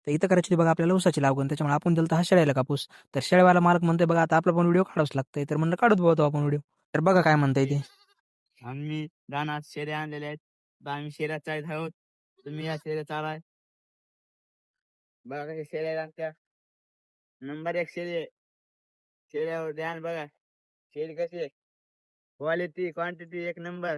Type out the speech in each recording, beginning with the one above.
तर इथं करायची होती बघा आपल्याला ऊसाची लागवण, त्याच्यामुळे आपण दिलता हा शेळ्याला कापूस. तर शेळ्यावाला मालक म्हणतोय बघा आता आपला पण व्हिडिओ काढावाच लागतंय, तर म्हणलं काढत बघतो आपण व्हिडिओ. तर बघा काय म्हणताय ते. आम्ही रानात शेऱ्या आणलेल्या आहेत. तर आम्ही शेऱ्या चाळीत आहोत. तुम्ही या शेऱ्या चालाय. बघा हे शेऱ्या आमच्या नंबर 1 शेळी आहे. शेऱ्यावर ध्यान बघा. शेळी कशी आहे, क्वालिटी क्वांटिटी एक नंबर.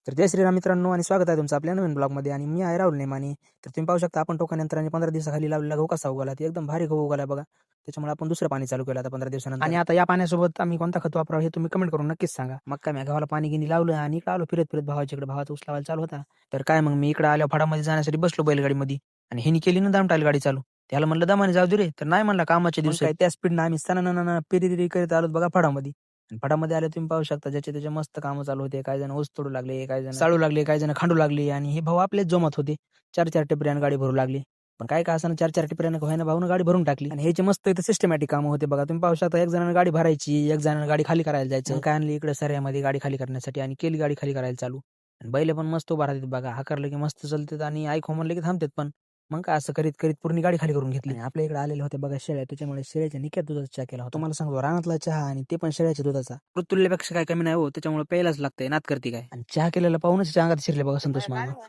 तर जय श्रीराम मित्रांनो आणि स्वागत आहे तुमचं आपल्या नवीन ब्लॉगमध्ये. आणि मी आहे राहुल नेमानी. तर तुम्ही पाहू शकता आपण टोकन यंत्राने 15 दिवसाखाली लावलेला गहू कसा उगवला, ते एकदम भारी गहू उगवला बघा. त्याच्यामुळे आपण दुसरं पाणी चालू केलं आता 15 दिवसानंतर. आणि आता या पाण्यासोबत आम्ही कोणता खत वापरावं हे तुम्ही कमेंट करून नक्कीच सांगा. मग काय मी गव्हाला पाणी गिनी लावलं आणि इकडे आलो फिरत फिरत भावाच्या इकडे. भावाचा ऊस लावायला चालू होता. तर काय मग मी इकडे आल्या फडामध्ये जाण्यासाठी बसलो बैलगाडीमध्ये. आणि हिनी केली ना दामटायला गाडी चालू. त्याला म्हणलं दमाने जाऊ दे रे, तर नाही म्हणला कामाच्या दिवशी. त्या स्पीडनं आम्ही सना पिरी करीत आलो बघा फडामध्ये. आणि फडामध्ये आले तुम्ही पाहू शकता ज्याचे त्याचे मस्त कामं चालू होते. काही जण ऊस तोडू लागले, काही जण चालू लागले, काही जण खांडू लागले. आणि हे भाऊ आपलेच जमत होते. 4-4 टिपऱ्यानं गाडी भरू लागली. पण काय का असं 4-4 टिपऱ्यानं व्हायना भाऊनं गाडी भरून टाकली. आणि ह्याचे मस्त इथं सिस्टमॅटिक कामं होते बघा. तुम्ही पाहू शकता एक जणांना गाडी भरायची, एक जणांना गाडी खाली करायला जायचं. काय आणली इकडे सऱ्यामध्ये गाडी खाली करण्यासाठी आणि केली गाडी खाली करायला चालू. आणि बैल पण मस्त उभा राहतात बघा. हाकारलं की मस्त चालतात आणि ऐक हो म्हणलं की थांबतात पण. मग काय असं करीत करीत पूर्ण गाडी खाली करून घेतली. आणि आपल्या इकडे आलेले होते बघा शेळ्या, त्याच्यामुळे शेळ्याच्या निक्यात दुधाचा चहा केला होता. तुम्हाला सांगतो रानातला चहा आणि ते पण शेळ्याच्या दुधाचा तुल्यापेक्षा काय कमी नाही हो. त्याच्यामुळे प्यायलाच लागतंय, नात करते काय. आणि चहा केलेला पाहूनच अंगात शिरले बघा संतोष मामा.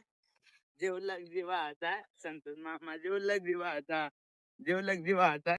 जेवलग जीवाचा संतोष मामा, जेवलग जीवाचा, जेवलग जीवाचा.